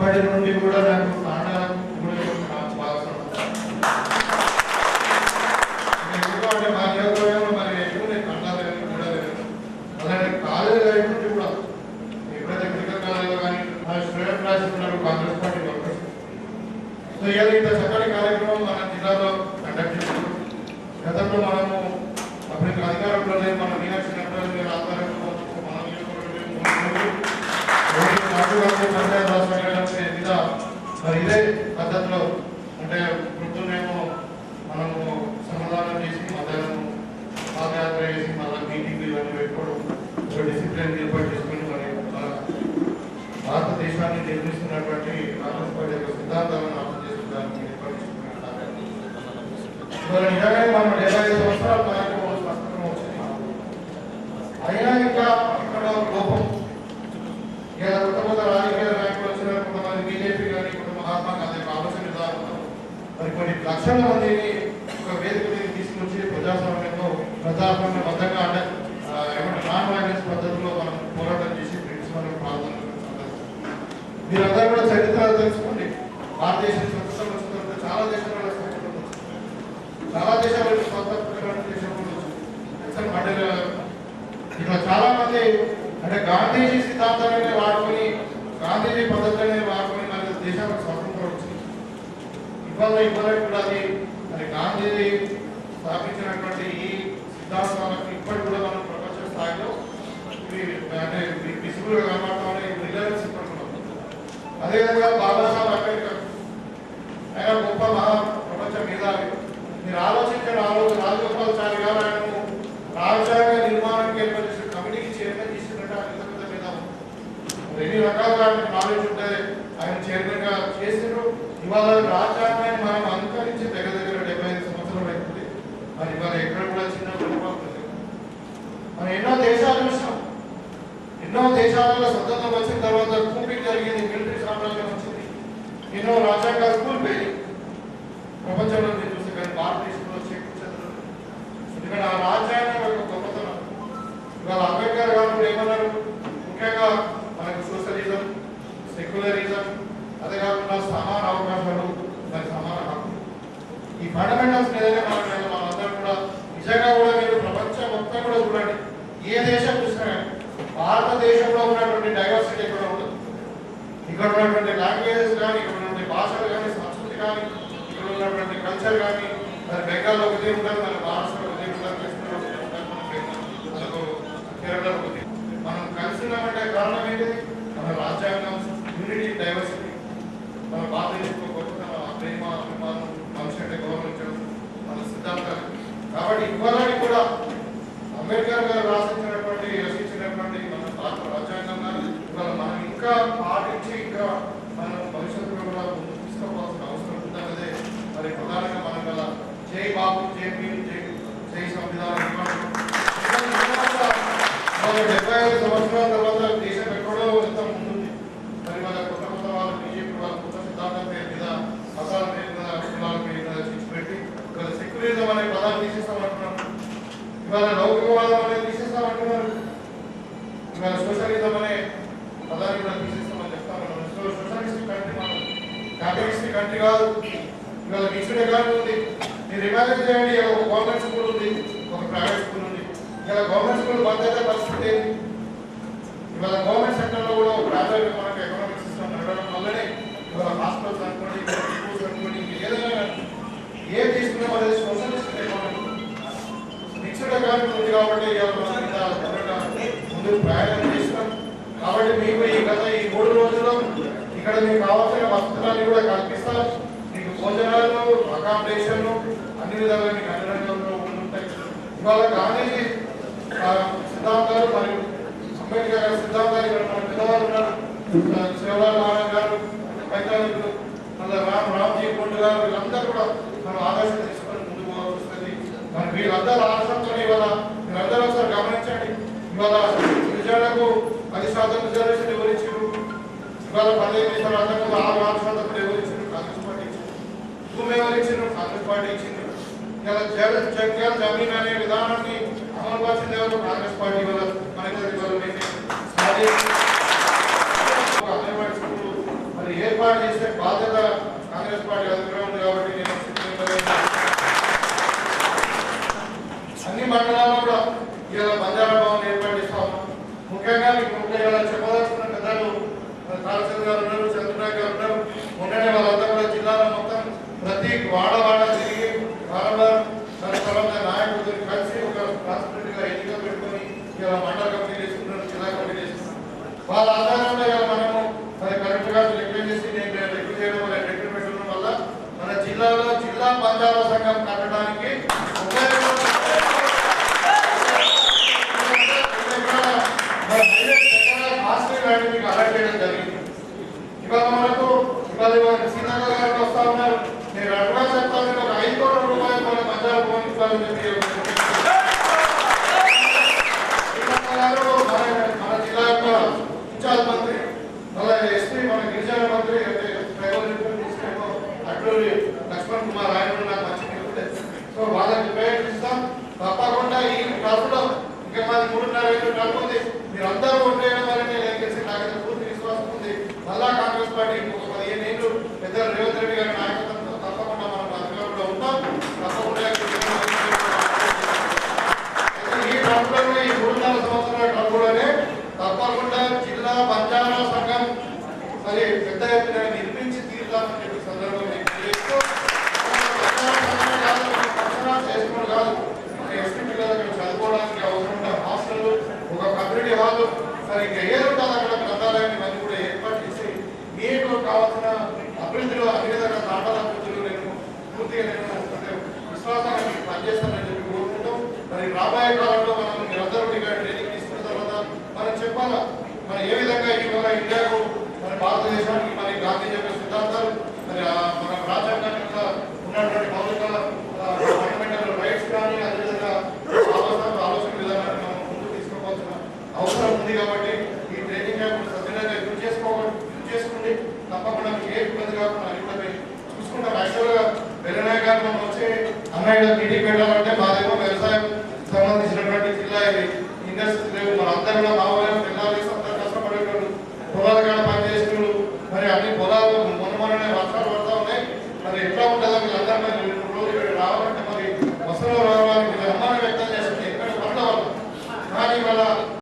అప్పటి నుండి కూడా నాకు ప్రాణాలకు కూడా నాకు బాగా ఎందుకంటే మా నియోజకవర్గంలో మరి ఎక్కువ నేను కన్నాలేదు కూడా లేదు. అలాగే కాలేజీ లైఫ్ నుండి కూడా ఎప్పుడైతే మెడికల్ కాలేజీలో కానీ నా స్టూడెంట్ రాస్తున్నారు కాంగ్రెస్ పార్టీ వర్కర్స్. సో ఇవాళ ఇంత చక్కటి కార్యక్రమం మన జిల్లాలో కండక్ట్ చేశారు. గతంలో మనము అప్పుడు అధికారంలో లేదు, మన మీనాక్షి నగర్ ఆధ్వర్యంలో మన మరి ఇదే పద్ధతిలో అంటే వృద్ధులేమో మనము సమాధానం చేసి మధ్యాహ్నం పాదయాత్ర చేసి మళ్ళీ మీటింగ్ ఇవన్నీ పెట్టుకోవడం ఒక డిసిప్లిన్ ఏర్పాటు చేసుకుని మరి మన భారతదేశాన్ని నిర్మిస్తున్నటువంటి కాంగ్రెస్ పార్టీ యొక్క సిద్ధాంతాలను అర్థం చేసుకుని ఏర్పాటు చేసుకున్నారు. నిజంగానే మనం 75 సంవత్సరాల కార్యక్రమం స్పష్టంగా వచ్చింది. అయినా ఇంకా ఇక్కడ లోపం ఇలా కొత్త రాజకీయ నాయకులు వచ్చిన కొంతమంది బీజేపీ కానీ కొంత మహాత్మా గాంధీ ఆలోచన విధానంలో మరి కొన్ని లక్షల మందిని ఒక వేదిక మీద తీసుకొచ్చి ప్రజాస్వామ్యబద్ధంగా అంటే నాన్ వైలెన్స్ పద్ధతిలో మనం పోరాటం చేసి ప్రిన్సిపల్ ప్రాంతం మీరందరూ కూడా చరిత్ర తెలుసుకోండి. భారతదేశం స్వతంత్రం వచ్చిన తర్వాత చాలా దేశాలలో స్వతంత్ర దేశంలో ఇట్లా చాలా మంది అంటే గాంధీజీ సిద్ధాంతాలనే వాడుకొని గాంధీజీ పద్ధతులనే వాడుకొని మన దేశానికి స్వతంత్రం వచ్చింది. ఇవాళ కూడా అది మరి గాంధీజీ స్థాపించినటువంటి ఈ సిద్ధాంతాలకు ఇప్పటి కూడా మనం ప్రపంచ స్థాయిలో అంటే విసుగులుగా కనబడతామని రిలయన్స్ ఇప్పటికున్నాం. అదేవిధంగా బాబాసాహెబ్ అంబేద్కర్ ఆయన గొప్ప మహా ప్రపంచ మేధావి. మీరు ఆలోచించిన రాజగోపాలాచారి గారు ఆయనను రాజ్యాంగ నిర్మాణానికి ఏర్పరిచిన కమిటీకి చైర్మన్ చేసినట్టు ఆయన పెద్ద మేధావి. ఎన్ని రకాలుగా ఆయనకు నాలెడ్జ్ ఉంటే ఆయన చైర్మన్ గా చేసినారు. ఇవాళ రాజ్యాంగాన్ని మనం అనుకరించి దగ్గర 75 సంవత్సరాలు అవుతుంది. మరి ఇవాళ ఎక్కడ కూడా చిన్న మనం ఎన్నో దేశాలు చూసినాం. ఎన్నో దేశాలలో స్వతంత్రం వచ్చిన తర్వాత కూపింగ్ జరిగింది, మిలిటరీ సామ్రాజ్యం వచ్చింది, ఎన్నో రాజ్యాంగాలు కూలిపోయి ప్రపంచంలో మీరు చూస్తే కానీ భారతదేశంలో చేకూర్చారు. ఎందుకంటే ఆ రాజ్యాంగం యొక్క గొప్పతనం. ఇవాళ అంబేద్కర్ గారు ఏమన్నారు, ముఖ్యంగా మనకు సోషలిజం, సెక్యులరిజం, అదే కాకుండా సమాన అవకాశాలు, మరి సమాన హక్కు, ఈ ఫండమెంటల్స్ మీదనే మనందరం కూడా నిజంగా కూడా మీరు ప్రపంచం మొత్తం కూడా చూడండి. ఏ దేశం చూసినా కానీ భారతదేశంలో ఉన్నటువంటి డైవర్సిటీ ఎక్కడ ఉండదు. ఇక్కడ ఉన్నటువంటి లాంగ్వేజెస్ కానీ, ఇక్కడ ఉన్నటువంటి భాషలు కానీ, సంస్కృతి కానీ, ఇక్కడ ఉన్నటువంటి కల్చర్ కానీ, మరి బెంగాల్లో ఒకటి ఉంటుంది, మన మహారాష్ట్రలో ఒకటి ఉంటుంది, మనకు కేరళలో ఒకటి. మనం కలిసి ఉన్నామంటే కారణం ఏంటిది? మన రాజ్యాంగం, యూనిటీ, డైవర్సిటీ, మన భారతదేశంలో గొప్పతనం, ప్రేమ, అభిమానం, మనుషులంటే గౌరవించడం, మన సిద్ధాంతాలు. కాబట్టి ఇవ్వాలని కూడా అంబేద్కర్ గారు రచించినటువంటి మన భారత రాజ్యాంగంగా ఇవాళ మనం ఇంకా పాటించి ఇంకా మనం భవిష్యత్తులో కూడా ముందుకు తీసుకోవాల్సిన అవసరం ఉందన్నదే మరి ప్రధానంగా మనం గల జై బాబు, జై భీమ్, జై సంవిధానం. 75 సంవత్సరాల తర్వాత దేశం ఎక్కడో ఎంత ముందుంది. మరి వాళ్ళ కొత్త వాళ్ళు బీజేపీ వాళ్ళ కొత్త సిద్ధాంతం పేరు మీద, మతాల పేరు మీద, కులాల పేరు మీద చిచ్చిపెట్టి ఇవాళ సెక్యులరిజం అనే పదాన్ని తీసేస్తామంటున్నారు. ఇవాళ లౌకికవాదం అనేది తీసేస్తామంటున్నారు. ఇవాళ సోషలిజం అనే పదాన్ని కూడా తీసేస్తామని చెప్తామన్నారు. సోషలిస్టిక్ కంట్రీ మనం క్యాపిటలిస్టిక్ కంట్రీ కాదు. ఇవాళ మిక్స్డ్ ఎకానమీ ఉంది. మీరు ఇమాజిన్ చేయండి, ఒక గవర్నమెంట్ స్కూల్ ఉంది, ఒక ప్రైవేట్ స్కూల్ ఉంది. ఇలా గవర్నమెంట్ స్కూల్ బంద్ అయితే పరిస్థితి ఏంటి? ఇవాళ గవర్నమెంట్ సెక్టర్లో కూడా ఒక ప్రాథమిక మనకు ఎకనామిక్ సిస్టమ్ నడవడం వల్లనే ఇవాళ హాస్పిటల్స్ అనుకోండి, స్కూల్స్ అనుకోండి, ఏదైనా ఏం తీసుకున్నాం అనేది సోషలిస్టిక్ ఎకానమీ. మిక్స్డ్ ఎకానమీ ఉంది కాబట్టి ముందు ప్రయాణం చేస్తున్నాం. కాబట్టి మీకు ఈ గత ఈ 3 రోజుల్లో ఇక్కడ మీకు కావాల్సిన వసతులన్నీ కూడా కల్పిస్తాం. మీకు భోజనాలు, అకామిడేషన్లు అన్ని విధాలుగా మీకు అన్ని రంగాల్లో ఉంటాయి. ఇవాళ గాంధీజీ సిద్ధాంతాలు మరియు అంబేద్కర్ గారి సిద్ధాంతాలు ఇక్కడ మన పిల్లవాళ్ళు ఉన్నారు. శివలాల్ నారాయణ గారు, వైజ్ఞానికులు, మళ్ళీ రామ్జీ కోండ్ గారు, వీళ్ళందరూ కూడా మనం ఆదర్శం తీసుకొని ముందుకు వస్తుంది. మరి వీళ్ళందరూ ఆదర్శంతో ఇవాళ మీరందరూ ఒకసారి గమనించండి. ఇవాళ విజయాలకు 10% రిజర్వేషన్ ఎవరిచ్చారు? ఇవాళ 15 సంవత్సరాల 6% ఎవరిచ్చారు? కాంగ్రెస్ పార్టీ ఇచ్చింది. భూమి ఎవరిచ్చారు? కాంగ్రెస్ పార్టీ ఇచ్చింది. ఇలా జగ్యాల జమీన్ అనే విధానాన్ని అమలు పరిచింది ఎవరు? కాంగ్రెస్ పార్టీ వల్ల. మనకి మరి ఏ వాడ తిరిగి వారంవారం దాని తర్వాత నాయకులతో కలిసి ఒక కాన్స్టిట్యూట్గా ఎన్నిక పెట్టుకొని ఇలా మండల కమిటీ చేసుకుంటున్నారు, జిల్లా కమిటీ చేసుకుంటున్నారు. వాళ్ళ ఆధారంలో ఇలా మనము మరి కరెక్ట్ గా రిక్వెస్ట్ చేసి నేను రిక్వెస్ట్ చేయడం వల్ల రిక్వెస్ట్ పెట్టడం వల్ల మన జిల్లాలో జిల్లా బంజారా సంఘం కట్టడానికి అలర్ట్ చేయడం జరిగింది. ఇవాళ మనకు ఇవాళ సీతారాం గారు వస్తా ఉన్నారు. నేను అడ్వాన్స్ చెప్తాను, ఒక 5 కోట్ల రూపాయలు మన బంజారా భవన్ ఇవ్వాలని చెప్పి మన జిల్లా యొక్క ఇన్ఛార్జ్ మంత్రి, మళ్ళీ ఎస్పీ, మన గిరిజన మంత్రి అంటే ట్రైబల్ అడ్లూరి లక్ష్మణ్ కుమార్ ఆయన నాకు మంచి మిత్రుడే. సో వాళ్ళకి పేమెంట్ ఇస్తాం తప్పకుండా. ఈ టర్మ్లో ఇంకా మాది 3.5 టర్మ్ ఉంది. మీరందరూ ఉండేయడం వల్ల నేను తెలిసి నాకైతే పూర్తి విశ్వాసం ఉంది. మళ్ళా కాంగ్రెస్ పార్టీ ఇంకొక 15 ఏళ్ళు పెద్ద రేవంత్ రెడ్డి గారి నాయకత్వంలో తప్పకుండా మనం అధికారంలో ఉంటాం. తప్పకుండా ఈ టర్మ్లో ఈ 3.5 సంవత్సరాల టర్మ్లోనే తప్పకుండా జిల్లా బంజారా సంఘం మరి పెద్ద ఎత్తున నిర్మించి తీరుతామని చెప్పి సందర్భంగా చేసుకోవడం కాదు, ఎస్టీ పిల్లలు చదువుకోవడానికి అవసరం హాస్టల్, ఒక కమ్యూనిటీ హాల్, మరి ఇంకా ఏది ఉంటుంది అక్కడ గ్రంథాలయాన్ని ఇవన్నీ కూడా ఏర్పాటు చేసి మీకు కావాల్సిన అభివృద్ధిలో అన్ని విధంగా తాండాల అభివృద్ధిలో నేను పూర్తిగా నేను విశ్వాసంగా మీకు పనిచేస్తానని చెప్పి కోరుకుంటాం. మరి రాబోయే కాలంలో మనం మీరందరూ ట్రైనింగ్ తీసుకున్న తర్వాత మనం చెప్పాలా మరి ఏ విధంగా ఇవాళ ఇండియాకు మన భారతదేశానికి మరి గాంధీ యొక్క సిద్ధాంతాలు మరి మన రాజ్యాంగాన్ని ఉన్నటువంటి మౌలిక ఫండమెంటల్ రైట్స్ కానీ అదేవిధంగా ఆలోచన విధానాన్ని మనం ముందుకు తీసుకోవాల్సిన అవసరం ఉంది. కాబట్టి ఈ ట్రైనింగ్ క్యాంప్ సభ్యులుగా యూజ్ చేసుకోండి. తప్పకుండా మీకు ఏ ఇబ్బంది కాకుండా అని కూడా చూసుకుంటాం. యాక్చువల్గా వెల్లనాయ గారు మనం వచ్చి అన్నయ్య